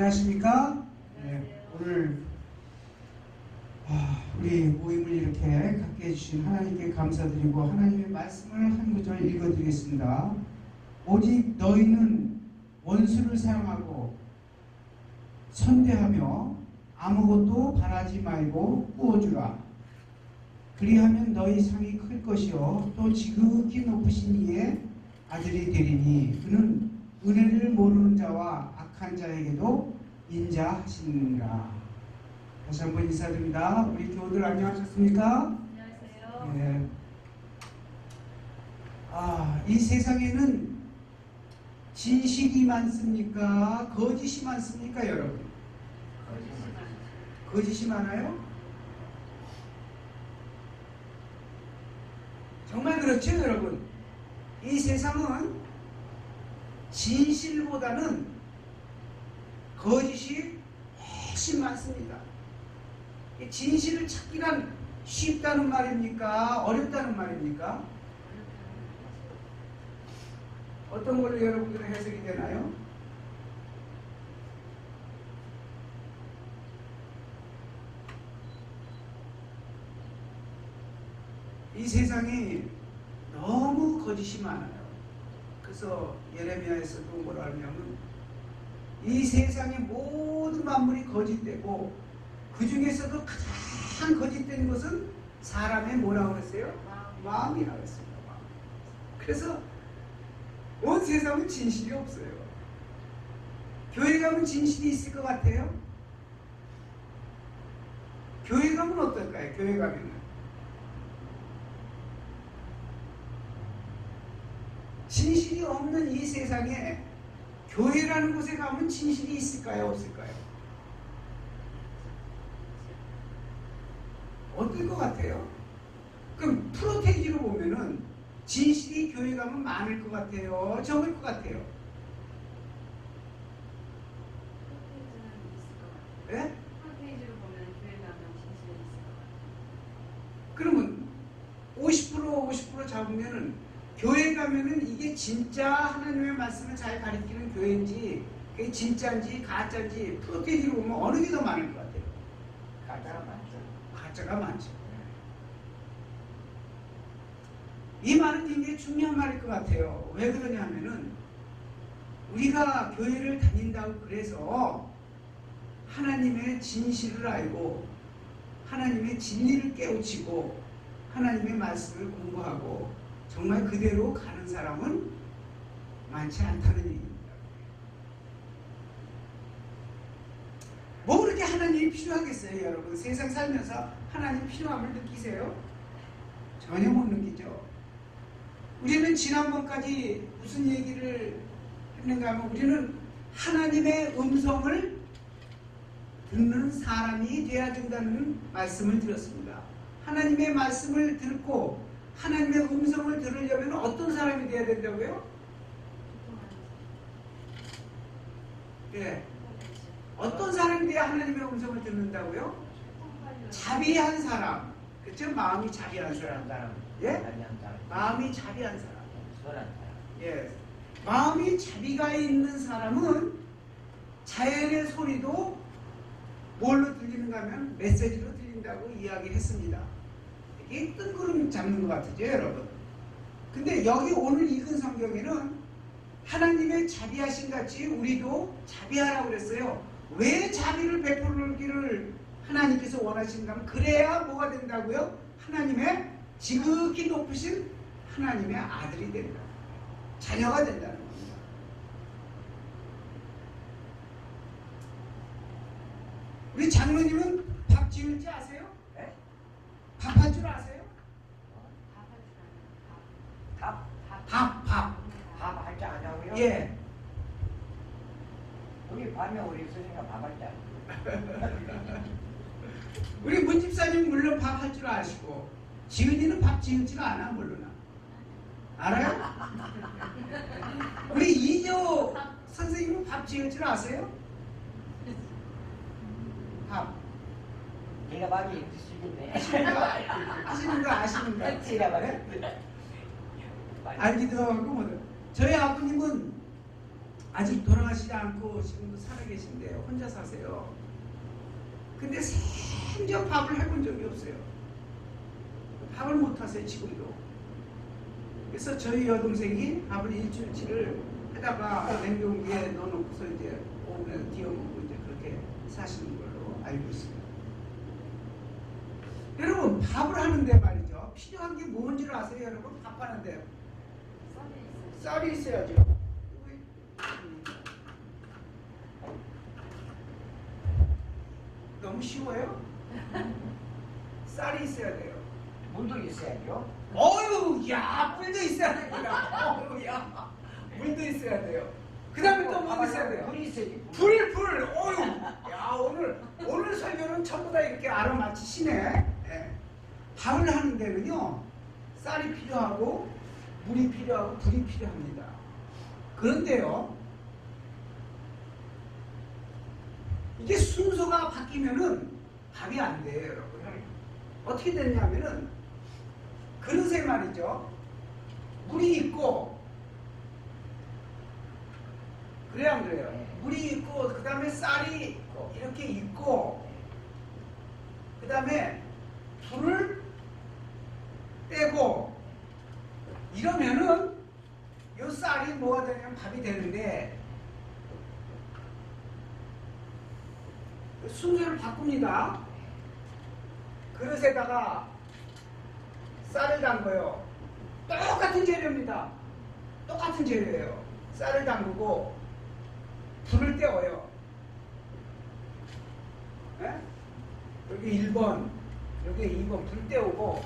안녕하십니까? 네, 오늘 우리 모임을 이렇게 갖게 해주신 하나님께 감사드리고 하나님의 말씀을 한 구절 읽어드리겠습니다. 오직 너희는 원수를 사랑하고 선대하며 아무것도 바라지 말고 꾸어주라. 그리하면 너희 상이 클 것이요 또 지극히 높으신 이의 아들이 되리니 그는 은혜를 모르는 자와 악한 자에게도 인자하시느니라. 다시 한번 인사드립니다. 우리 교우들 안녕하셨습니까? 안녕하세요. 네. 이 세상에는 진실이 많습니까? 거짓이 많습니까, 여러분? 거짓이 많아요? 정말 그렇죠, 여러분? 이 세상은 진실보다는 거짓이 훨씬 많습니다. 진실을 찾기가 쉽다는 말입니까? 어렵다는 말입니까? 어떤 걸로 여러분들은 해석이 되나요? 이 세상이 너무 거짓이 많아요. 그래서 예레미야에서도 뭐라 하냐면 이 세상의 모든 만물이 거짓되고 그 중에서도 가장 거짓된 것은 사람의 뭐라고 그랬어요? 마음이라고 했습니다. 마음. 그래서 온 세상은 진실이 없어요. 교회 가면 진실이 있을 것 같아요? 교회 가면 어떨까요? 교회 가면은 진실이 없는 이 세상에 교회라는 곳에 가면 진실이 있을까요? 없을까요? 어떨 것 같아요? 그럼 프로테이지로 보면은 진실이 교회 가면 많을 것 같아요? 적을 것 같아요? 네? 프로테이지로 보면 교회 가면 진실이 있을 것 같아요. 그러면 50% 잡으면은 교회 가면은 이게 진짜 하나님의 말씀을 잘 가르치는 교회인지 그게 진짜인지 가짜인지 프로테이지로 보면 어느 게 더 많을 것 같아요? 가짜가 많죠. 가짜가 많죠. 이 말은 굉장히 중요한 말일 것 같아요. 왜 그러냐 하면은 우리가 교회를 다닌다고 그래서 하나님의 진실을 알고 하나님의 진리를 깨우치고 하나님의 말씀을 공부하고 정말 그대로 가는 사람은 많지 않다는 얘기입니다. 뭐 그렇게 하나님이 필요하겠어요, 여러분? 세상 살면서 하나님 필요함을 느끼세요? 전혀 못 느끼죠. 우리는 지난번까지 무슨 얘기를 했는가 하면 우리는 하나님의 음성을 듣는 사람이 돼야 된다는 말씀을 드렸습니다. 하나님의 말씀을 듣고 하나님의 음성을 들으려면 어떤 사람이 돼야 된다고요? 예. 어떤 사람이 돼야 하나님의 음성을 듣는다고요? 자비한 사람. 그렇죠? 마음이 자비한 사람. 예? 마음이 자비한 사람. 예. 마음이 자비가 있는 사람은 자연의 소리도 뭘로 들리는가 하면 메시지로 들린다고 이야기했습니다. 이게 뜬구름 잡는 것 같으죠, 여러분? 근데 여기 오늘 읽은 성경에는 하나님의 자비하신 같이 우리도 자비하라고 그랬어요. 왜 자비를 베풀기를 하나님께서 원하시는가 하면 그래야 뭐가 된다고요? 하나님의 지극히 높으신 하나님의 아들이 된다. 자녀가 된다는 겁니다. 우리 장로님은 밥 지을지 아세요? 네? 밥 할 줄 아세요? 밥 밥. 할 줄 아냐고요? 예. 우리 밤에 우리 스승이가 밥 할 줄 알고. 우리 문집사님 물론 밥 할 줄 아시고 지은이는 밥 지을지가 않아 모르나? 알아요? 우리 이조 선생님은 밥 지을 줄 아세요? 밥 걔가 밥이 드시겠네. 하시는 거 아시는가? 제가 네? 알기도 하고 뭐 저희 아버님은 아직 돌아가시지 않고 지금도 살아계신데요. 혼자 사세요. 근데 생전 밥을 해본 적이 없어요. 밥을 못 하세요, 지금도. 그래서 저희 여동생이 밥을 일주일치를 하다가 냉동기에 넣어놓고서 이제 오븐에 뒤어먹고 이제 그렇게 사시는 걸로 알고 있습니다. 여러분, 밥을 하는데 말이죠. 필요한 게 뭔지를 아세요, 여러분? 밥 하는데. 쌀이 있어야죠. 너무 쉬워요? 쌀이 있어야 돼요. 물도 있어야죠. 어유, 야, 물도 있어야 됩니다. 어유, 야, 물도 있어야 돼요. 그 다음에 또 뭐 있어야 돼요? 불이 있어야지. 불, 어유, 야, 오늘 설교는 전부 다 이렇게 알아맞히시네. 네. 밥을 하는 데는요, 쌀이 필요하고, 물이 필요하고, 불이 필요합니다. 그런데요, 이게 순서가 바뀌면은 밥이 안 돼요, 여러분. 어떻게 됐냐면은, 그릇에 말이죠, 물이 있고, 그래야 안 그래요? 물이 있고, 그 다음에 쌀이 이렇게 있고, 그 다음에 불을 떼고, 이러면은, 요 쌀이 뭐가 되냐면 밥이 되는데, 순서를 바꿉니다. 그릇에다가 쌀을 담궈요. 똑같은 재료입니다. 똑같은 재료예요. 쌀을 담그고 불을 떼어요. 네? 여기 1번, 여기 2번 불 떼우고,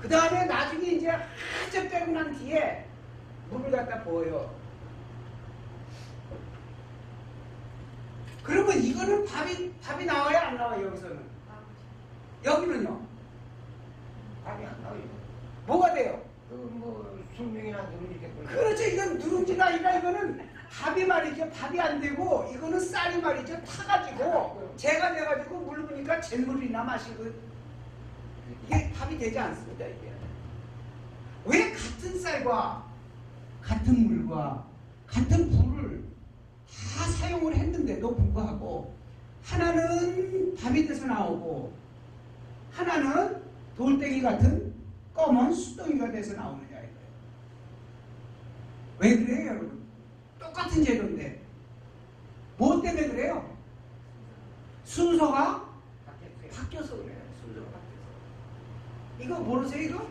그 다음에 나중에 이제 한참 떼고 난 뒤에 물을 갖다 부어요. 그러면 이거는 밥이 나와요, 안 나와요, 여기서는? 여기는요? 밥이 안 나와요. 뭐가 돼요? 숙명이나 누룽지 겠고. 그렇죠. 이건 누룽지가 아니라 이거는 밥이 말이죠. 밥이 안 되고, 이거는 쌀이 말이죠. 타가지고, 재가 돼가지고 물 부니까 잿물이나 마시고, 이게 밥이 되지 않습니다, 이게. 왜 같은 쌀과, 같은 물과, 같은 불을 다 사용을 했는데도 불구하고, 하나는 밥이 돼서 나오고, 하나는 돌덩이 같은 검은 수덩이가 돼서 나오느냐 이거예요. 왜 그래요, 여러분? 똑같은 재료인데 뭐 때문에 그래요? 순서가 바뀌어서 그래요. 순서가 바뀌어서. 이거 모르세요, 이거?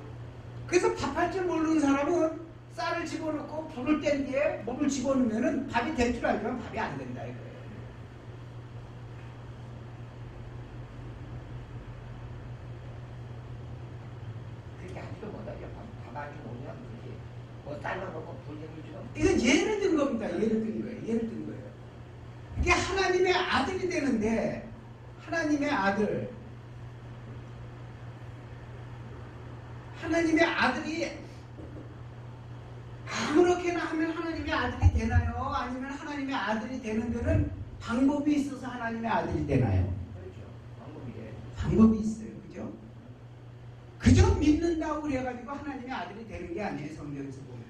그래서 밥할 줄 모르는 사람은 쌀을 집어넣고 불을 뗀 뒤에 물을 집어넣으면 밥이 될 줄 알지만 밥이 안 된다 이거예요. 하지도 못하죠. 밥 아주 오냐 그렇게 뭐 삶아먹고 불쟁이 좀. 이건 예를 든 겁니다. 예를 든 거예요. 예를 든 거예요. 이게 하나님의 아들이 되는데, 하나님의 아들이 아무렇게나 하면 하나님의 아들이 되나요? 아니면 하나님의 아들이 되는 데는 방법이 있어서 하나님의 아들이 되나요? 그렇죠. 방법이 있어요. 그죠? 그저 믿는다고 그래가지고 하나님의 아들이 되는 게 아니에요. 성경에서 보면.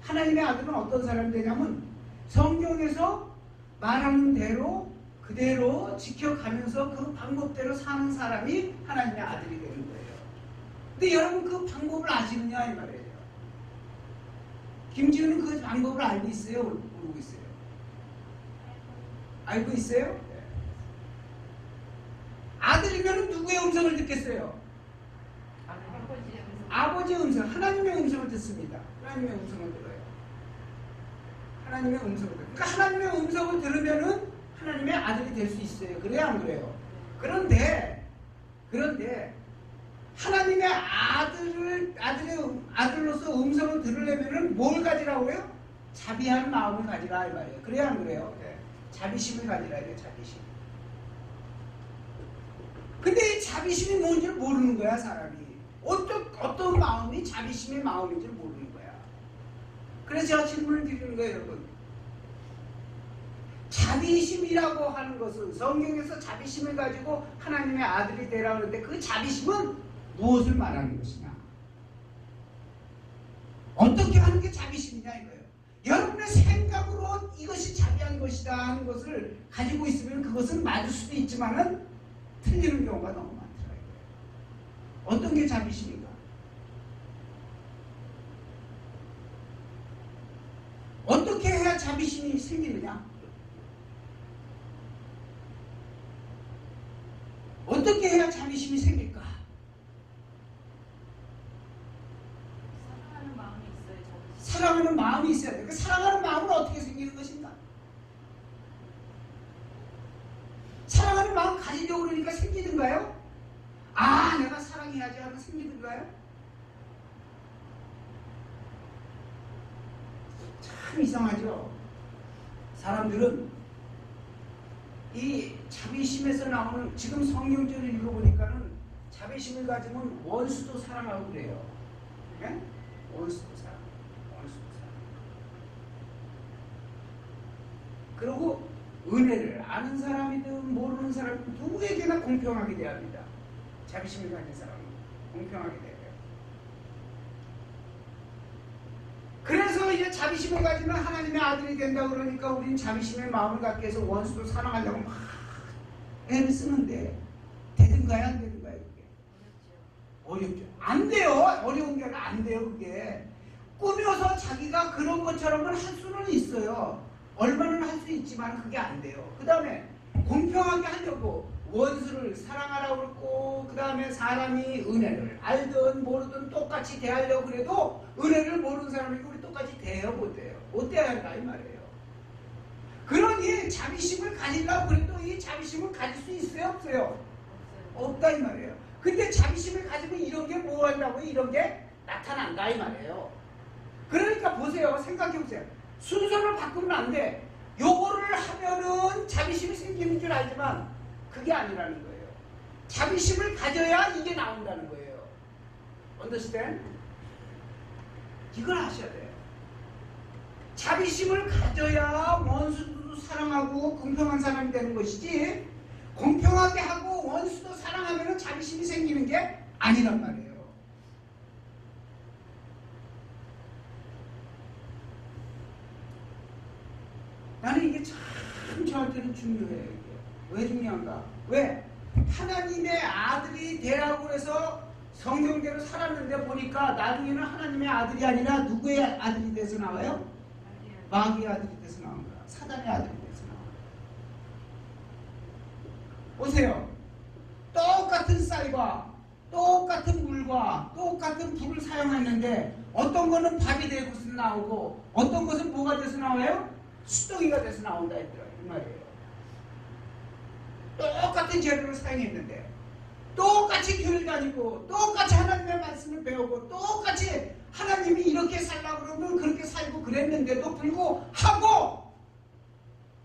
하나님의 아들은 어떤 사람이 되냐면 성경에서 말하는 대로 그대로 지켜가면서 그 방법대로 사는 사람이 하나님의 아들이 되는 거예요. 근데 여러분 그 방법을 아시느냐 이 말이에요. 김지훈은 그 방법을 알고 있어요? 모르고 있어요? 알고 있어요? 아들이면 누구의 음성을 듣겠어요? 아버지의 음성, 하나님의 음성을 듣습니다. 하나님의 음성을 들어요. 하나님의 음성을 들어요. 그러니까 하나님의 음성을 들으면은 하나님의 아들이 될 수 있어요. 그래요, 안 그래요? 그런데 하나님의 아들로서 음성을 들으려면은 뭘 가지라고요? 자비한 마음을 가지라 이 말이에요. 그래요, 안 그래요? 자비심을 가지라 이래요. 자비심. 근데 이 자비심이 뭔지를 모르는 거야, 사람이. 어떤 마음이 자비심의 마음인지 모르는 거야. 그래서 제가 질문을 드리는 거예요, 여러분. 자비심이라고 하는 것은 성경에서 자비심을 가지고 하나님의 아들이 되라고 하는데 그 자비심은 무엇을 말하는 것이냐? 어떻게 하는 게 자비심이냐 이거예요. 여러분 이런 것이다 하는 것을 가지고 있으면 그것은 맞을 수도 있지만은 틀리는 경우가 너무 많더라고요. 어떤 게 자비심인가? 어떻게 해야 자비심이 생기느냐? 어떻게 해야 자비심이 생길까? 사랑하는 마음이 있어야 자비심. 사랑하는 마음이 있어야 돼. 그 사랑하는 마음은 어떻게 생기는 것인가? 사랑하는 마음 가지려고 그러니까 생기는가요? 아, 내가 사랑해야지 하고 생기는가요? 참 이상하죠? 사람들은 이 자비심에서 나오는, 지금 성경절을 읽어보니까는 자비심을 가지면 원수도 사랑하고 그래요. 네? 원수도 사랑, 원수도 사랑. 그리고 은혜를 아는 사람이든 모르는 사람이든 누구에게나 공평하게 대합니다. 자비심을 가진 사람은 공평하게 대해요. 그래서 이제 자비심을 가지면 하나님의 아들이 된다고 그러니까 우리는 자비심의 마음을 갖게 해서 원수도 사랑하려고 막 애를 쓰는데 되든가요 안 되든가요 그게? 어렵죠. 안 돼요. 어려운 게 아니라 안 돼요 그게. 꾸며서 자기가 그런 것처럼은 할 수는 있어요. 얼마는 할 수 있지만 그게 안 돼요. 그 다음에 공평하게 하려고 원수를 사랑하라고 그랬고, 그 다음에 사람이 은혜를 알든 모르든 똑같이 대하려고 그래도 은혜를 모르는 사람이고 우리 똑같이 대해요 못 대해요? 못 대해야 한다 이 말이에요. 그러니 자비심을 가지려고 그래도 이 자비심을 가질 수 있어요 없어요? 없다 이 말이에요. 근데 자비심을 가지면 이런 게 뭐 하려고 이런 게 나타난다 이 말이에요. 그러니까 보세요. 생각해보세요. 순서를 바꾸면 안 돼. 요거를 하면은 자비심이 생기는 줄 알지만 그게 아니라는 거예요. 자비심을 가져야 이게 나온다는 거예요. Understand? 이걸 아셔야 돼요. 자비심을 가져야 원수도 사랑하고 공평한 사람이 되는 것이지, 공평하게 하고 원수도 사랑하면 자비심이 생기는 게 아니란 말이에요. 나는 이게 참 저한테는 중요해요. 이게. 왜 중요한가? 왜? 하나님의 아들이 되라고 해서 성경대로 살았는데 보니까 나중에는 하나님의 아들이 아니라 누구의 아들이 돼서 나와요? 마귀의 아들이 돼서 나온 거야. 사단의 아들이 돼서 나와요. 보세요. 똑같은 쌀과 똑같은 물과 똑같은 불을 사용했는데 어떤 거는 밥이 되고서 나오고 어떤 것은 뭐가 돼서 나와요? 수덩이가 돼서 나온다 했더라고요. 그 말이에요. 똑같은 재료를 사용했는데 똑같이 교회 다니고 똑같이 하나님의 말씀을 배우고 똑같이 하나님이 이렇게 살라고 그러면 그렇게 살고 그랬는데도 불구하고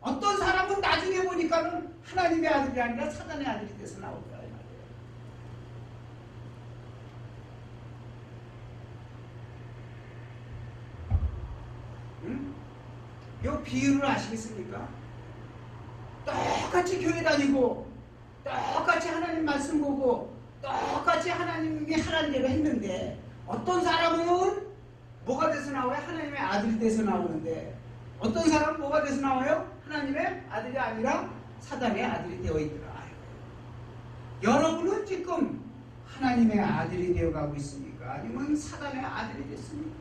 어떤 사람은 나중에 보니까는 하나님의 아들이 아니라 사단의 아들이 돼서 나오더라 이 말이에요. 응? 이 비유를 아시겠습니까? 똑같이 교회 다니고 똑같이 하나님 말씀 보고 똑같이 하나님이 하라는 대로 했는데 어떤 사람은 뭐가 돼서 나와요? 하나님의 아들이 돼서 나오는데 어떤 사람은 뭐가 돼서 나와요? 하나님의 아들이 아니라 사단의 아들이 되어 있더라. 여러분은 지금 하나님의 아들이 되어가고 있습니까? 아니면 사단의 아들이 됐습니까?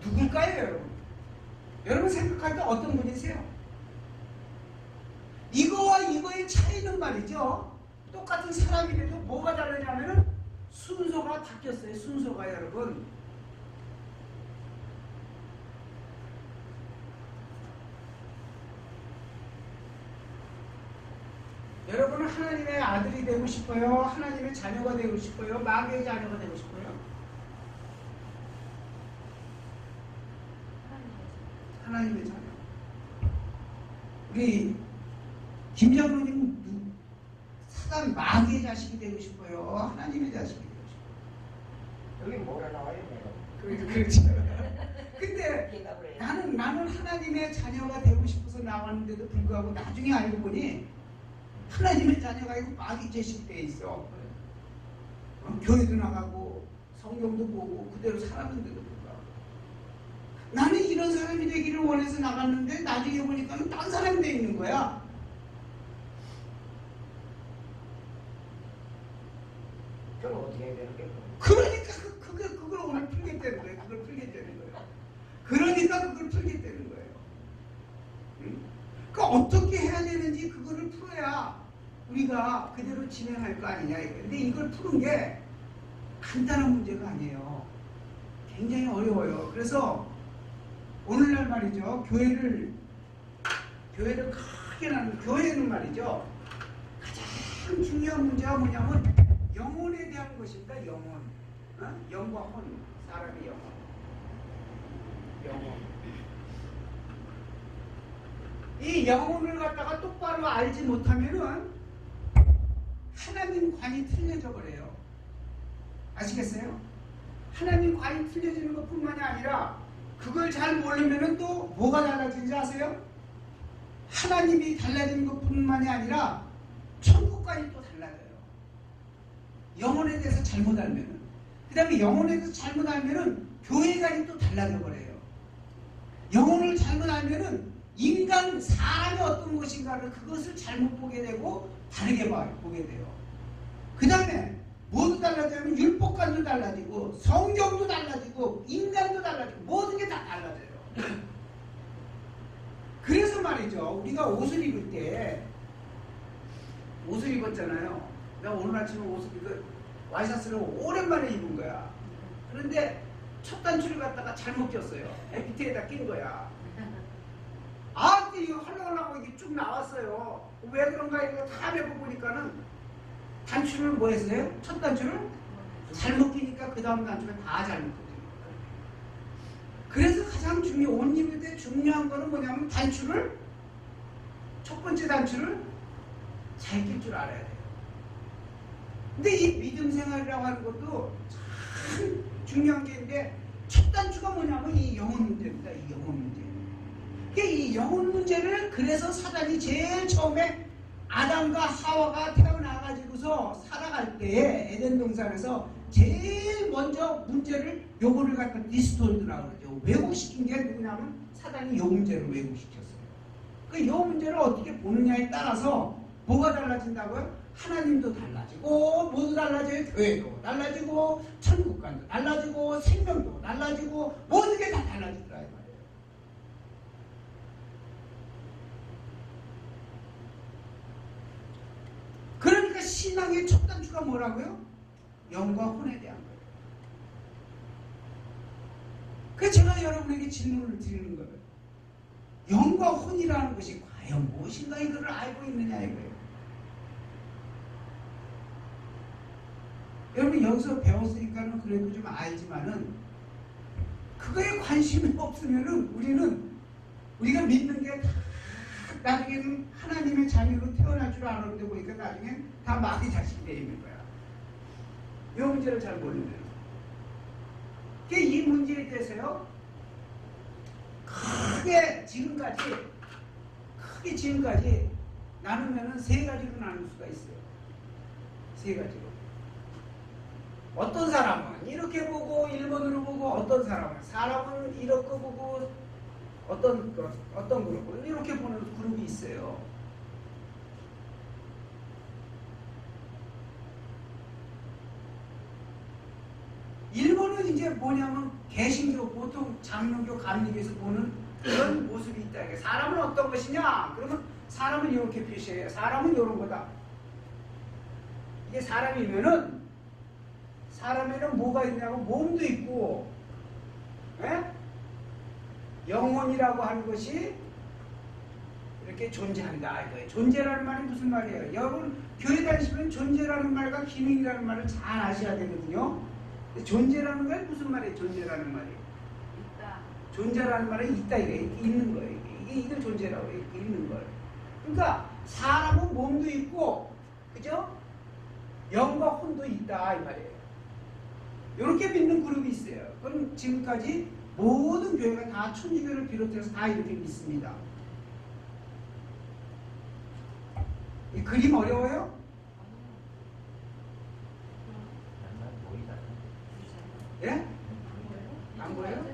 누굴까요 여러분? 여러분 생각할 때 어떤 분이세요? 이거와 이거의 차이는 말이죠. 똑같은 사람이라도 뭐가 다르냐면은 순서가 바뀌었어요. 순서가 여러분. 여러분은 하나님의 아들이 되고 싶어요? 하나님의 자녀가 되고 싶어요? 마귀의 자녀가 되고 싶어요? 하나님의 자녀. 우리 김장로님 사단 마귀의 자식이 되고 싶어요? 하나님의 자식이 되고 싶어요? 여기 뭐라 나와요 내가? 그렇죠. 근데 나는 하나님의 자녀가 되고 싶어서 나왔는데도 불구하고 나중에 알고 보니 하나님의 자녀가 아니고 마귀 자식이 돼 있어. 교회도 나가고 성경도 보고 그대로 살았는데도 불구하고 나는 이런 어떤 사람이 되기를 원해서 나갔는데 나중에 보니까는 딴 사람이 돼 있는 거야. 그럼 어떻게 해야 되는 거야? 그러니까 그걸 오늘 풀겠다는 거예요. 그걸 풀겠다는 거예요. 그러니까 그걸 풀겠다는 거예요. 응? 그러니까 어떻게 해야 되는지 그거를 풀어야 우리가 그대로 진행할 거 아니냐. 근데 이걸 푸는 게 간단한 문제가 아니에요. 굉장히 어려워요. 그래서 오늘날 말이죠. 교회를 크게 나누는 교회는 말이죠. 가장 중요한 문제가 뭐냐면 영혼에 대한 것입니다. 영혼. 영과 혼. 사람의 영혼. 이 영혼을 갖다가 똑바로 알지 못하면은 하나님 관이 틀려져 버려요. 아시겠어요? 하나님 관이 틀려지는 것 뿐만이 아니라 그걸 잘 모르면은 또 뭐가 달라지는지 아세요? 하나님이 달라지는 것 뿐만이 아니라 천국관이 또 달라져요. 영혼에 대해서 잘못 알면은. 그 다음에 영혼에 대해서 잘못 알면은 교회관이 또 달라져 버려요. 영혼을 잘못 알면은 인간, 사람이 어떤 것인가를 그것을 잘못 보게 되고 다르게 보게 돼요. 그 다음에 모두 달라지면 율법관도 달라지고 성경도 달라지고 인간도 달라지고 모든 게 다 달라져요. 그래서 말이죠. 우리가 옷을 입을 때 옷을 입었잖아요. 내가 오늘 아침에 옷을 와이셔츠를 오랜만에 입은 거야. 그런데 첫 단추를 갖다가 잘못 꼈어요. 밑에다 낀 거야. 근데 이거 하려고 이게 쭉 나왔어요. 왜 그런가 이거 다 해보니까는 단추를 뭐 했어요? 첫 단추를 잘못 끼니까 그 다음 단추가 다 잘못 끼요. 그래서 가장 옷 입을 때 중요한 거는 뭐냐면 단추를 첫 번째 단추를 잘 낄 줄 알아야 돼요. 근데 이 믿음 생활이라고 하는 것도 참 중요한 게 있는데 첫 단추가 뭐냐면 이 영혼 문제입니다. 이 영혼 문제. 이 영혼 문제를 그래서 사단이 제일 처음에 아담과 하와가 태어나가지고서 살아갈 때에 에덴 동산에서 제일 먼저 문제를 요거를 갖다 디스톨드라고 그러죠. 왜곡시킨 게 누구냐면 사단이 요 문제를 왜곡시켰어요. 요 문제를 어떻게 보느냐에 따라서 뭐가 달라진다고요? 하나님도 달라지고 모두 달라져요. 교회도 달라지고 천국관도 달라지고 생명도 달라지고 모든 게 다 달라지더라 이 말이에요. 그러니까 신앙의 첫 단추가 뭐라고요? 영과 혼에 대한 거예요. 그래서 제가 여러분에게 질문을 드리는 거예요. 영과 혼이라는 것이 과연 무엇인가 이거를 알고 있느냐 이거예요. 여러분 여기서 배웠으니까는 그래도 좀 알지만은 그거에 관심이 없으면은 우리가 믿는 게 나중에는 하나님의 자녀로 태어날 줄 알았는데 보니까 나중엔 다 마귀 자식이 되어 있는 거야. 이 문제를 잘 모르면. 이 문제에 대해서요, 크게 지금까지 나누면은 세 가지로 나눌 수가 있어요. 세 가지로. 어떤 사람은 이렇게 보고 1번으로 보고 어떤 사람은 이렇게 보고 어떤 그룹은 이렇게 보는 그룹이 있어요. 일본은 이제 뭐냐면 개신교 보통 장로교 감리교에서 보는 그런 모습이 있다. 사람은 어떤 것이냐? 그러면 사람은 이렇게 표시해요. 사람은 이런 거다. 이게 사람이면은 사람에는 뭐가 있냐면 몸도 있고, 영혼이라고 하는 것이 이렇게 존재한다 이거예요. 존재라는 말이 무슨 말이에요? 여러분 교회 다니시면 존재라는 말과 기능이라는 말을 잘 아셔야 되거든요. 존재라는 건 무슨 말이에요? 존재라는 말이 있다. 존재라는 말은 있다 이게 있는 거예요. 이게 존재라고 해요. 있는 거예요. 그러니까 사람은 몸도 있고, 그죠? 영과 혼도 있다 이 말이에요. 이렇게 믿는 그룹이 있어요. 그럼 지금까지 모든 교회가 다 천주교를 비롯해서 다 이렇게 믿습니다. 이 그림 어려워요? 예? 안 보여요?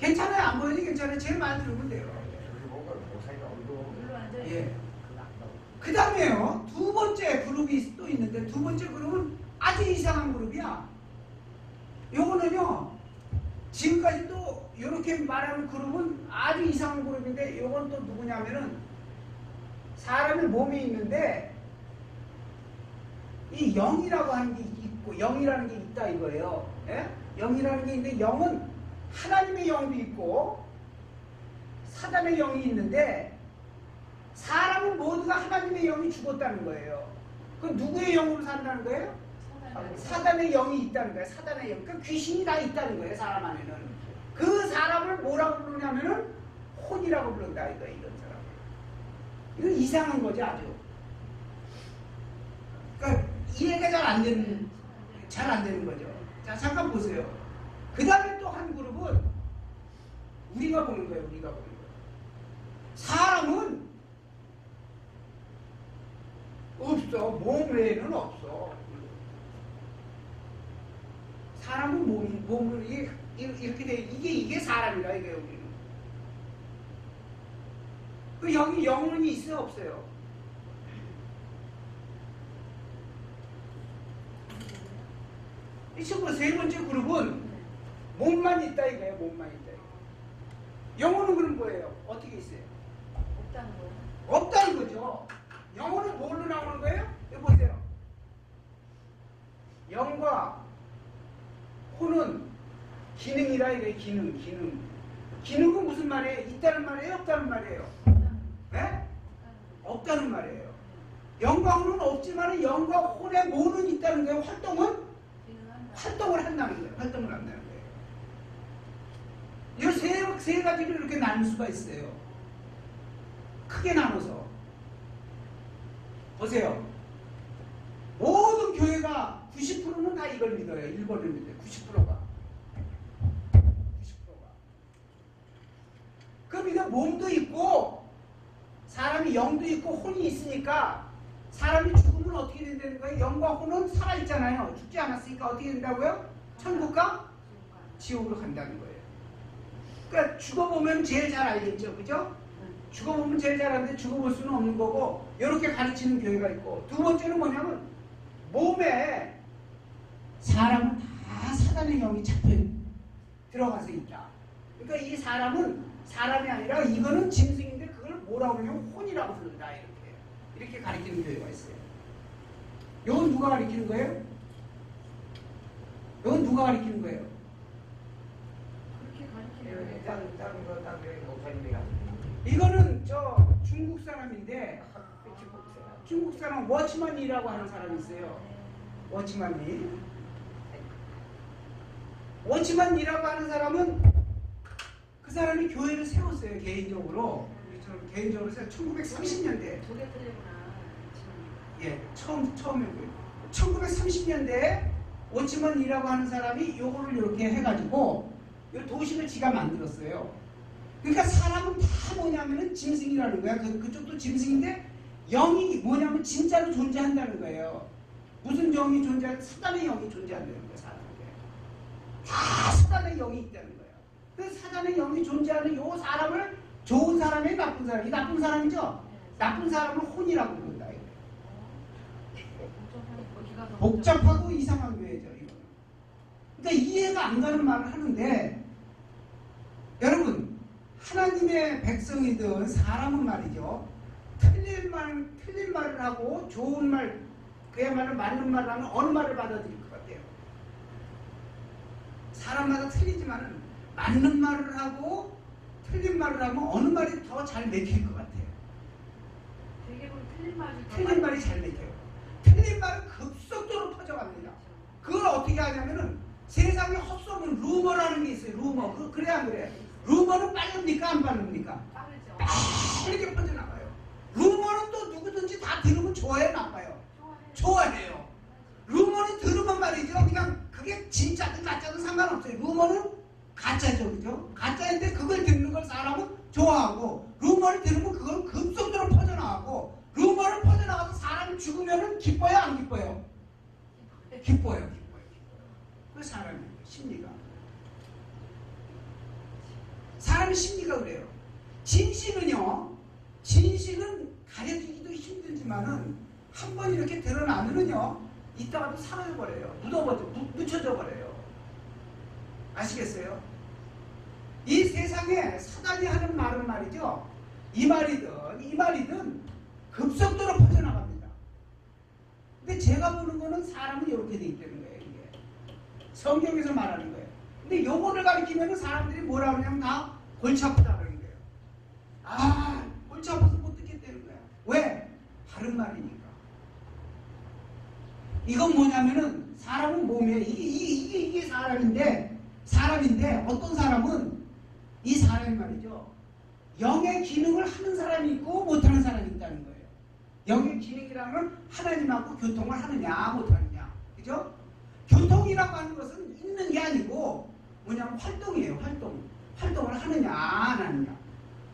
괜찮아요. 안 보여도 괜찮아요. 제 말 들으면 돼요. 저기 뭔가 목사님 얼굴 물로 앉아. 예. 그거 안 나오고. 그 다음에요. 두 번째 그룹이 또 있는데 두 번째 그룹은 아주 이상한 그룹이야. 요거는요. 지금까지도 이렇게 말하는 그룹은 아주 이상한 그룹인데 요건 또 누구냐면은 사람의 몸이 있는데 이 영이라고 하는 게 있고 영이라는 게 있다 이거예요. 예? 영이라는 게 있는데 영은 하나님의 영도 있고 사단의 영이 있는데 사람은 모두가 하나님의 영이 죽었다는 거예요. 그 누구의 영으로 산다는 거예요? 사단의 영이 있다는 거예요. 사단의 영. 그 귀신이 다 있다는 거예요. 사람 안에는. 그 사람을 뭐라고 부르냐면은 혼이라고 부른다 이거예요. 이런 사람. 이건 이상한 거죠 아주. 그러니까 이해가 잘 안 되는 거죠. 자 잠깐 보세요. 그 다음에 또 한 그룹은 우리가 보는 거예요. 우리가 보는 거예요. 사람은 없어. 몸 외에는 없어. 사람은 몸을 이렇게 돼. 이게 사람이라 이게 여기는. 그 여기 영혼이 있어요 없어요? 이 친구 세 번째 그룹은 몸만 있다 이거예요. 몸만 있다 이거. 영혼은 그럼 뭐예요? 어떻게 있어요? 없다는 거예요. 없다는 거죠. 영혼은 뭘로 나오는 거예요? 여기 보세요. 영과 혼은 기능이라 이거예요. 기능. 기능은 무슨 말이에요? 있다는 말이에요? 없다는 말이에요? 네? 없다는 말이에요. 영과 혼은 없지만 영과 혼의 뭐는 있다는 거예요. 활동을 한다는 거예요. 활동을 한다는 거예요. 이 세 가지로 이렇게 나눌 수가 있어요. 크게 나눠서. 보세요. 모든 교회가 90%는 다 이걸 믿어요. 1번을 믿어요. 90%가. 그러니까 몸도 있고 사람이 영도 있고 혼이 있으니까 사람이 죽으면 어떻게 된다는 거예요? 영과 혼은 살아있잖아요. 죽지 않았으니까 어떻게 된다고요? 천국과 지옥으로 간다는 거예요. 그러니까 죽어보면 제일 잘 알겠죠. 그죠? 죽어보면 제일 잘 아는데 죽어볼 수는 없는 거고 이렇게 가르치는 교회가 있고 두 번째는 뭐냐면 몸에 사람은 다 사단의 영이 잡혀 들어가서 있다. 그러니까 이 사람은 사람이 아니라 이거는 짐승인데 그걸 뭐라고 그러냐면 혼이라고 부른다. 이렇게 가르치는 교회가 있어요. 이건 누가 가르치는 거예요? 이건 누가 가르치는 거예요? 그렇게 가르치는 거예요. 딴 교회 목사님이 하는 이거는 저 중국 사람인데 중국 사람 워치만이라고 하는 사람이 있어요. 워치만이라고 하는 사람은 그 사람이 교회를 세웠어요. 개인적으로. 개인적으로 세워 1930년대. 두 개 틀리구나. 예, 처음에 1930년대에 워치만이라고 하는 사람이 요거를 이렇게 해가지고 요 도시를 지가 만들었어요. 그러니까 사람은 다 뭐냐면은 짐승이라는 거야. 그쪽도 짐승인데 영이 뭐냐면 진짜로 존재한다는 거예요. 무슨 영이 존재하는? 사단의 영이 존재한다는 거예요. 사람에게. 다 사단의 영이 있다는 거예요. 그 사단의 영이 존재하는 요 사람을 좋은 사람이 나쁜 사람이 나쁜 사람이죠. 나쁜 사람을 혼이라고 부른다. 복잡하고 이상한 교회죠. 이거는. 그러니까 이해가 안 가는 말을 하는데 여러분 하나님의 백성이든 사람은 말이죠. 틀린 말을 하고 좋은 말 그야말로 맞는 말을 하면 어느 말을 받아들일 것 같아요. 사람마다 틀리지만은 맞는 말을 하고 틀린 말을 하면 어느 말이 더 잘 맥힐 것 같아요. 대개는 틀린 말이 잘 맥혀요. 틀린 말은 급속도로 퍼져갑니다. 그걸 어떻게 하냐면은 세상에 헛소문 루머라는 게 있어요. 루머. 그래 안 그래? 루머는 빠릅니까 안 빠릅니까? 빠르죠. 빠르게 퍼져나가요. 루머는 또 누구든지 다 들으면 좋아요 나빠요? 좋아해요. 루머는 들으면 말이죠. 그냥 그게 진짜든 가짜든 상관없어요. 루머는 가짜죠. 그죠? 가짜인데 그걸 듣는 걸 사람은 좋아하고 루머를 들으면 그걸 급속도로 퍼져나가고 루머를 퍼져나가서 사람이 죽으면 기뻐요 안 기뻐요? 기뻐요. 그 사람의 심리가. 사람 심리가 그래요. 진실은요, 진실은 가려지기도 힘들지만은 한 번 이렇게 드러나면은요, 이따가도 사라져버려요. 묻혀져 버려요. 아시겠어요? 이 세상에 사단이 하는 말은 말이죠. 이 말이든 급속도로 퍼져나갑니다. 근데 제가 보는 거는 사람은 이렇게 돼 있다는 거예요. 이게 성경에서 말하는 거예요. 근데 요거를 가리키면 사람들이 뭐라 그러냐면 다 골치 아프다 그러는 거예요. 아, 골치 아파서 못 듣겠다는 거야. 왜? 바른 말이니까. 이건 뭐냐면은 사람은 몸이에요. 이게 사람인데 어떤 사람은 이 사람이 말이죠. 영의 기능을 하는 사람이 있고 못하는 사람이 있다는 거예요. 영의 기능이라는 하나님하고 교통을 하느냐 못하느냐. 그죠? 교통이라고 하는 것은 있는 게 아니고 뭐냐면 활동이에요. 활동을 하느냐 안 하느냐.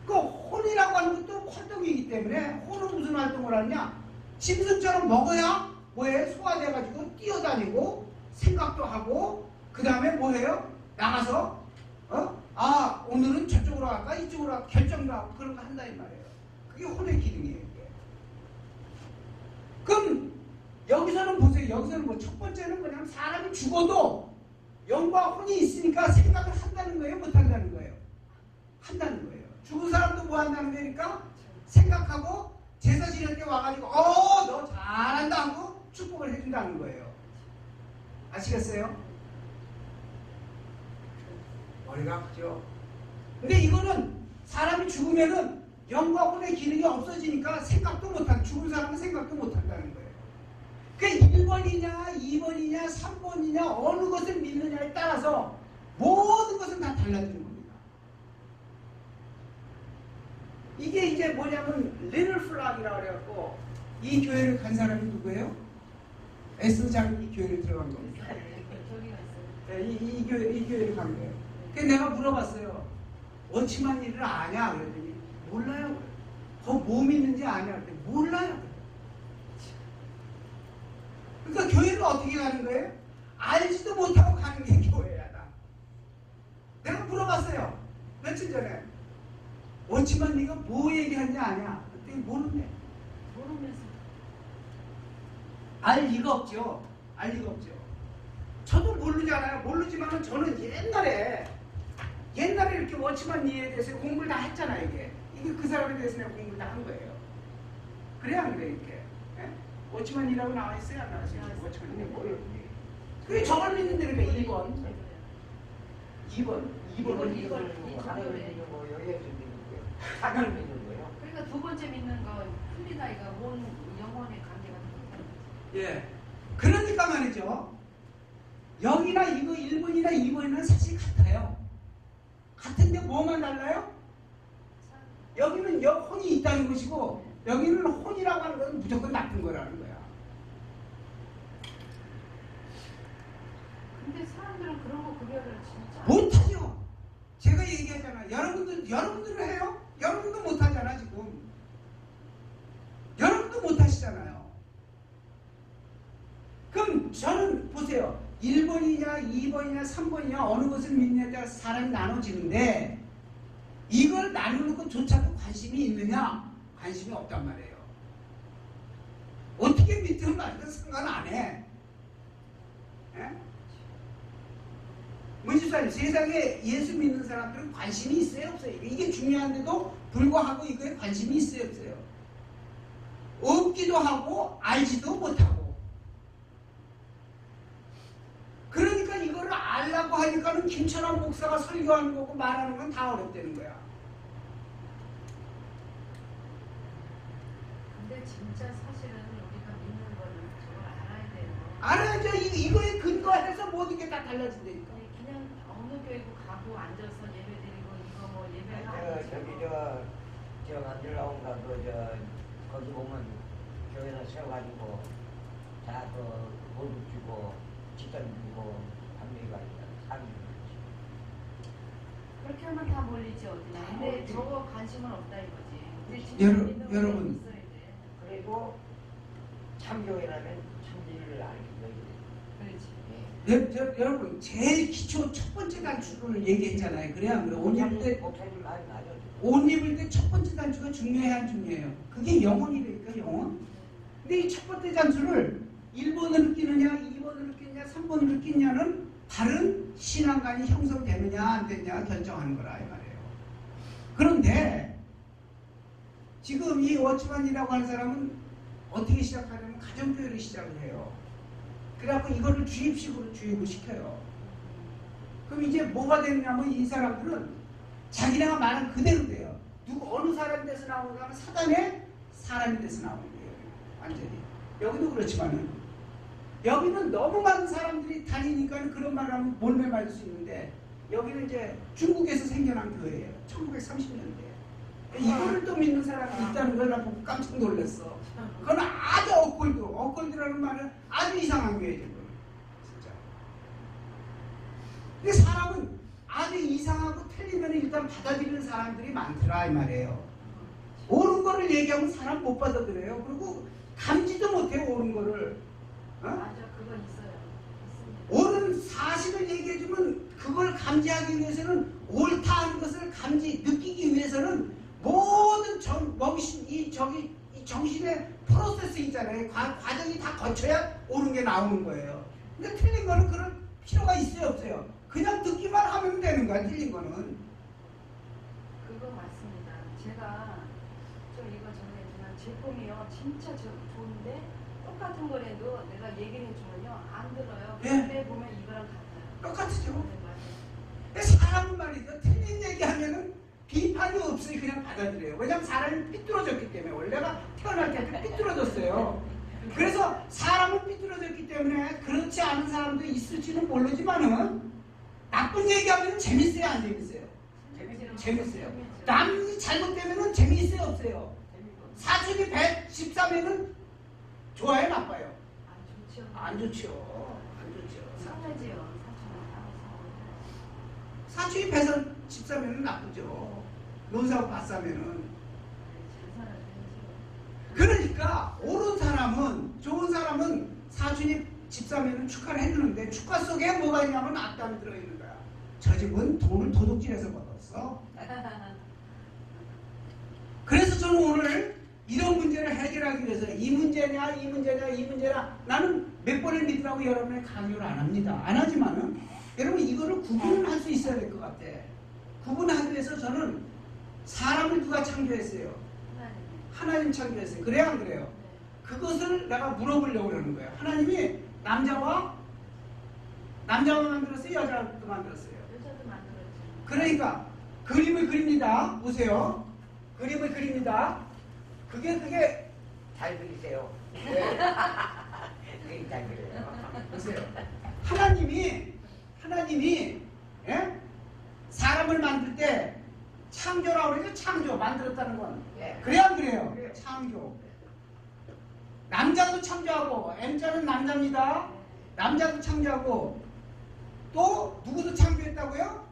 그 혼이라고 하는 것도 활동이기 때문에 혼은 무슨 활동을 하느냐. 짐승처럼 먹어야 뭐해? 소화돼가지고 뛰어다니고 생각도 하고 그 다음에 뭐해요? 나가서 아 오늘은 저쪽으로 갈까 이쪽으로 갈까 결정도 하고 그런 거 한다 이 말이에요. 그게 혼의 기능이에요. 이게. 그럼 여기서는 보세요. 여기서는 뭐 첫 번째는 그냥 사람이 죽어도 영과 혼이 있으니까 생각을 한다는 거예요? 못한다는 거예요? 한다는 거예요. 죽은 사람도 뭐 한다는 거니까 생각하고 제사 지낼 때 와가지고 너 잘한다 하고 축복을 해준다는 거예요. 아시겠어요? 머리가 아프죠? 근데 이거는 사람이 죽으면은 영과 혼의 기능이 없어지니까 생각도 못한, 죽은 사람은 생각도 못한다는 거예요. 그러니까 1번이냐 2번이냐 3번이냐 어느 것을 믿느냐에 따라서 모든 것은 다 달라지는 겁니다. 이게 이제 뭐냐면 리틀 플락이라고 그래갖고 이 교회를 간 사람이 누구예요? 에스장이 이 교회를 들어간 겁니다. 네, 이 교회를 간 거예요. 그래서 내가 물어봤어요. 원치만 일을 아냐? 그랬더니 몰라요. 뭐 믿는지 아냐? 그랬더니 몰라요. 그러니까 교회를 어떻게 가는 거예요? 알지도 못하고 가는 게 교회야. 내가 물어봤어요. 며칠 전에. 원치만 네가 뭐 얘기하는지 아냐? 그랬더니 모르네. 모르면서 알 리가 없죠. 알 리가 없죠. 저도 모르잖아요. 모르지만은 저는 옛날에 이렇게 원치만 이에 대해서 공부를 다 했잖아요. 이게 그 사람에 대해서 내가 공부를 다 한 거예요. 그래 안 그래 이렇게? 예? 원치만이라고 나와 있어요? 안 나와 있어요? 원치만이 뭐예요? 그게 저걸 믿는데 그러니까 2번을 믿는 거, 하나를 믿는 거, 여기에서 믿는 거예요. 하나를 믿는 거예요. 그러니까 두 번째 믿는 거 틀리다 이거 뭔 영혼의 관계가 틀리다는 거지. 예. 그러니까 말이죠. 여기나 이거 1번이나 2번이나 사실 같아요. 같은데 뭐만 달라요? 여기는 혼이 있다는 것이고 여기는 혼이라고 하는 것은 무조건 나쁜 거라는 거야. 근데 사람들은 그런 거 구별을 진짜 못하죠. 제가 얘기하잖아. 여러분들은 해요? 여러분도 못하잖아 지금. 여러분도 못하시잖아요. 그럼 저는 보세요. 1번이냐 2번이냐 3번이냐 어느 것을 믿느냐에 따라 사람이 나눠지는데 이걸 나누는 것조차도 관심이 있느냐? 관심이 없단 말이에요. 어떻게 믿든 말든 상관 안 해. 예? 문집사님, 세상에 예수 믿는 사람들은 관심이 있어요 없어요? 이게 중요한데도 불구하고 이거에 관심이 있어요 없어요? 없기도 하고 알지도 못하고. 그러니까 이거를 알라고 하니까는 김철환 목사가 설교하는 거고 말하는 건 다 어렵다는 거야. 근데 진짜 사실은 우리가 믿는 거는 저걸 알아야 돼요. 알아야죠. 이거에 근거해서 모든 게 다 달라진다니까. 아니, 그냥 어느 교회고 가고 앉아서 예배 드리고 이거 뭐 예배가 저기 저 만들라온가 거기 보면 교회에서 세워가지고 다그 월급 주고 집단 주고 family 그렇게 하면 다 몰리지 어디나. 근데 저거 관심은 없다 이거지. 근데 진짜 여러분, 믿는 거 여러분. 있어야 돼. 그리고 참교회라면 참진리를 알기 그렇지. 여러분 제일 기초 첫 번째 단추를 얘기했잖아요. 그래야 그래. 옷 입을 때 목사님 말이 맞아. 옷 입을 때 첫 번째 단추가 중요해야 안 중요해요. 그게 영혼이니까 영혼. 근데 이 첫 번째 단추를 1번으로 끼느냐 2번으로 끼느냐 3번으로 끼느냐는 바른 신앙관이 형성되느냐 안 되느냐 결정하는 거라 이 말이에요. 그런데 지금 이 워치만이라고 하는 사람은 어떻게 시작하냐면 가정교회를 시작을 해요. 그래갖고 이거를 주입식으로 주입을 시켜요. 그럼 이제 뭐가 되느냐면 이 사람들은 자기네가 말한 그대로 돼요. 어느 사람이 돼서 나오는가 하면 사단의 사람이 돼서 나오는 거예요. 완전히. 여기도 그렇지만은 여기는 너무 많은 사람들이 다니니까 그런 말을 하면 몰매 맞을 수 있는데 여기는 이제 중국에서 생겨난 교회예요. 1930년대. 이거를 또 믿는 사람이 있다는 걸 나 보고 깜짝 놀랐어. 그건 아주 억골드라는 말은 아주 이상한 교회죠. 진짜. 근데 사람은 아주 이상하고 틀리면 일단 받아들이는 사람들이 많더라 이 말이에요. 옳은 거를 얘기하면 사람 못 받아들여요. 그리고 감지도 못해요 옳은 거를. 어? 맞아, 그건 있어요. 있습니다. 옳은 사실을 얘기해주면 그걸 감지하기 위해서는 옳다 하는 것을 느끼기 위해서는 모든 이 정신의 프로세스 있잖아요. 과정이 다 거쳐야 옳은 게 나오는 거예요. 근데 틀린 거는 그럴 필요가 있어요 없어요? 그냥 듣기만 하면 되는 거야 틀린 거는. 그거 맞습니다. 제가 좀 이거 전해주면 제품이요 진짜 좋은데 똑같은 거라도 내가 얘기를 해주면요 안 들어요. 예. 근데 보면 이거랑 같아요. 똑같죠. 네, 맞아요. 근데 사람은 말이죠. 틀린 얘기하면은 비판이 없어요. 그냥 받아들여요. 왜냐하면 사람이 삐뚤어졌기 때문에 원래가 태어날 때 삐뚤어졌어요. 그래서 사람은 삐뚤어졌기 때문에 그렇지 않은 사람도 있을지는 모르지만은 나쁜 얘기하면 재밌어요 안 재밌어요? 재밌어요. 남이 잘못되면은 재미있어요 없어요? 사춘이 113에는 좋아요 나빠요? 안 좋죠. 안 좋죠. 안 좋죠. 상하지요. 사춘이 113에는 나쁘죠. 논사고 받사면은. 그러니까 옳은 사람은 좋은 사람은 사춘이 집사면은 축하를 해주는데 축하 속에 뭐가 있냐면 악담이 들어있는 거야. 저 집은 돈을 도둑질해서 벌었어. 그래서 저는 오늘 이런 문제를 해결하기 위해서 이 문제냐 나는 몇 번을 믿으라고 여러분의 강요를 안 합니다. 안 하지만은 여러분 이거를 구분을 할 수 있어야 될 것 같아. 구분하기 위해서 저는 사람을 누가 창조했어요? 하나님 창조했어요. 그래야 안 그래요? 그것을 내가 물어보려고 그러는 거예요. 하나님이 남자와 만들었어요? 여자도 만들었어요? 여자도 만들었죠. 그러니까 그림을 그립니다. 보세요. 그림을 그립니다. 그게 잘 그리세요. 그림 잘 그려요. 보세요. 하나님이 예? 사람을 만들 때 창조라고 그러죠. 창조 만들었다는 건. 예. 그래야 안 그래요? 그래요. 창조. 남자도 창조하고 M자는 남자입니다. 남자도 창조하고 또 누구도 창조했다고요?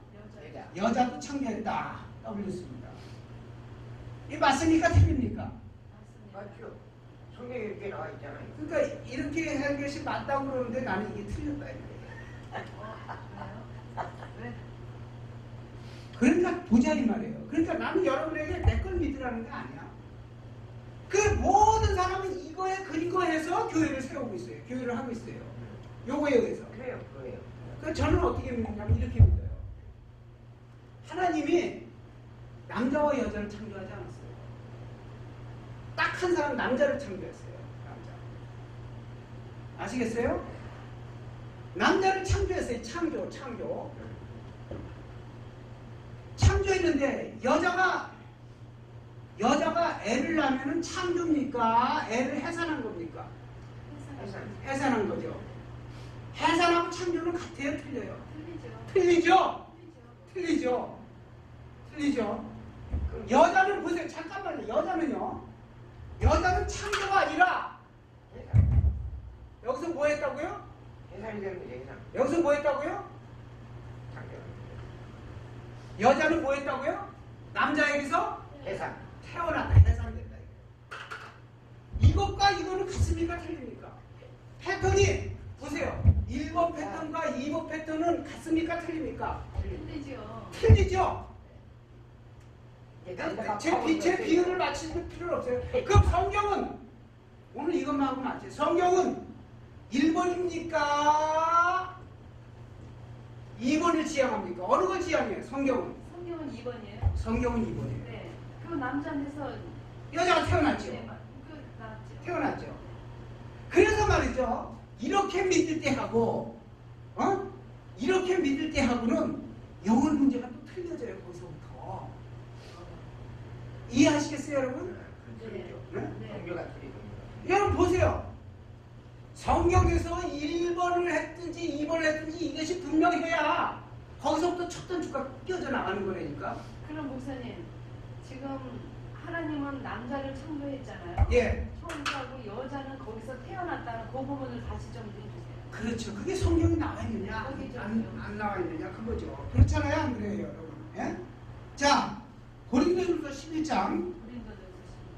여자. 여자도 창조했다. W습니다. 이게 맞습니까? 틀립니까? 맞습니다. 맞죠? 성경에 이렇게 나와 있잖아요. 그러니까 이렇게 하는 것이 맞다고 그러는데 나는 이게 틀렸다. 이거예요. 왜요? 왜? 그러니까 보자 이 말이에요. 그러니까 나는 여러분에게 내 걸 믿으라는 게 아니야. 그 모든 사람은 이거에 근거해서 교회를 세우고 있어요. 교회를 하고 있어요. 요거에 의해서. 그래요, 그래요. 그 저는 어떻게 믿냐면 이렇게 믿어요. 하나님이 남자와 여자를 창조하지 않았어요. 딱 한 사람 남자를 창조했어요. 남자. 아시겠어요? 남자를 창조했어요. 창조했는데 여자가 애를 낳으면 창조입니까? 애를 해산한 겁니까? 해산한 거죠. 해산하고 창조는 같아요? 틀려요? 틀리죠. 틀리죠? 틀리죠? 여자는 보세요. 잠깐만요. 여자는 창조가 아니라 여기서 뭐 했다고요? 해산이 되는 거죠, 해산. 여기서 뭐 했다고요? 창조. 여자는 뭐 했다고요? 남자에게서 해산. 태어났다. 해산됐다. 이것과 이거는 같습니까? 틀립니까? 패턴이 보세요. 1번 패턴과 2번 패턴은 같습니까? 틀립니까? 틀리죠. 틀리죠? 내가 제 비율을 맞출 필요는 없어요. 그럼 성경은 오늘 이것만 하고 맞지? 성경은 1번입니까? 2번을 지향합니까? 어느 걸 지향해요? 성경은? 성경은 2번이에요. 성경은 2번이에요. 네. 그 남자한테서 여자가 태어났죠. 네, 그 나왔죠. 태어났죠. 그래서 말이죠. 이렇게 믿을 때 하고, 이렇게 믿을 때 하고는 영혼 문제가 또 틀려져요. 거기서부터. 이해하시겠어요, 여러분? 틀리죠. 네? 네. 종교가 틀리죠. 여러분 보세요. 성경에서 1번을 했든지 2번을 했든지 이것이 분명해야 거기서부터 첫 단추가 끼어져 나가는 거라니까. 그럼 목사님, 지금 하나님은 남자를 창조했잖아요. 예. 창조하고 여자는 거기서 태어났다는 그 부분을 다시 좀 해주세요. 그렇죠. 그게 성경에 나와 있느냐, 거기죠. 안 나와 있느냐, 그거죠. 그렇잖아요, 안 그래요, 여러분? 예? 자, 고린도전서 11장, 고린도전서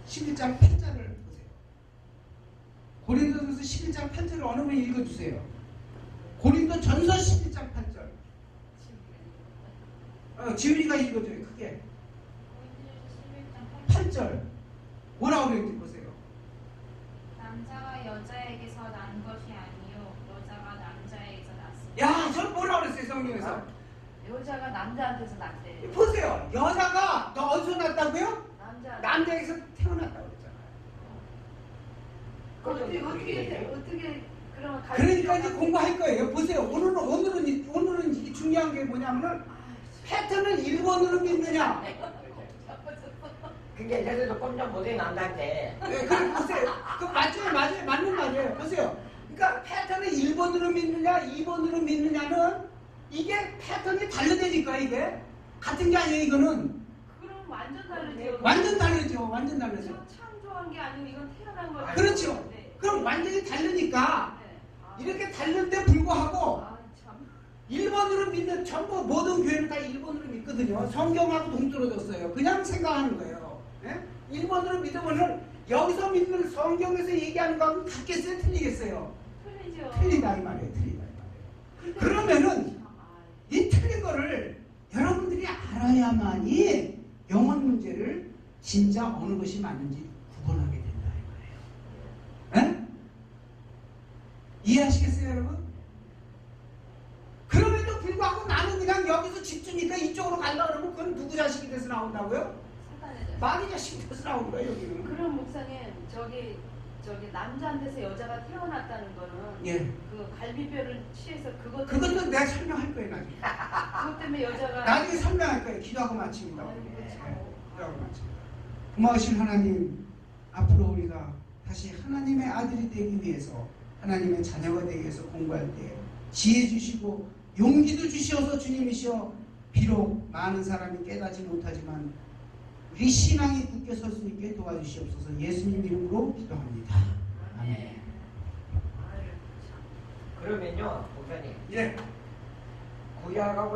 11장 8절을 보세요. 고린도전서 11장 8절을 어느 분이 읽어주세요. 고린도전서 11장 8절. 지은이가 읽어줘요, 크게. 8절. 뭐라고 그랬는지 보세요. 남자가 여자에게서 난 것이 아니요 여자가 남자에게서 났습니다. 야, 저 뭐라고 그랬어요, 성경에서? 여자가 남자한테서 났대. 보세요. 여자가 너 어디서 났다고요? 남자에게서 태어났다고 그랬잖아요. 어떻게 그러면 그러니까 이제 공부할 거예요. 보세요. 오늘은 이게 중요한 게 뭐냐면은 패턴은 1번으로 믿느냐. 그게 얘들도 꼼짝 못해 남자인데. 네, 그래 보세요. 그 맞아요. 맞는 말이에요. 보세요. 그러니까 패턴을 1번으로 믿느냐, 2번으로 믿느냐는 이게 패턴이 다르다니까 이게 같은 게 아니에요. 이거는 그럼 완전 다르죠. 완전 다르죠. 완전 다르죠. 창조한 게 아니고 이건 태어난 거죠. 그렇죠. 네. 그럼 완전히 다르니까 네. 이렇게 다른데 불구하고 참. 1번으로 믿는 전부 모든 교회는 다 1번으로 믿거든요. 성경하고 동떨어졌어요. 그냥 생각하는 거예요. 예? 1번으로 믿으면은 여기서 믿는 성경에서 얘기하는 거하고 같겠어요? 틀리겠어요? 틀리죠. 틀리다 이 말이에요. 틀리다 이 말이에요. 그러면은 이 틀린 거를 여러분들이 알아야만이 영혼 문제를 진짜 어느 것이 맞는지 구분하게 된다 이 말이에요. 예? 이해하시겠어요, 여러분? 그럼에도 불구하고 나는 그냥 여기서 집주니까 이쪽으로 가려고 그러면 그건 누구 자식이 돼서 나온다고요? 사단의 자식. 마귀 자식이 돼서 나오는 거예요, 여기는. 그럼 목사님 저기 남자한테서 여자가 태어났다는 거는 예. 그 갈비뼈를 취해서 그것 그것도 내가 설명할 거예요, 나중에. 그것 때문에 여자가 나중에 설명할 거예요. 기도하고 마칩니다. 아이고, 예, 참. 기도하고 마칩니다. 고마우신 하나님, 앞으로 우리가 다시 하나님의 아들이 되기 위해서, 하나님의 자녀가 되기 위해서 공부할 때 지혜 주시고 용기도 주시어서 주님이시여 비록 많은 사람이 깨닫지 못하지만 우리 신앙이 굳게 설 수 있게 도와주시옵소서. 예수님 이름으로 기도합니다. 아멘. 아유, 참. 그러면요, 목사님. 예. 구약하고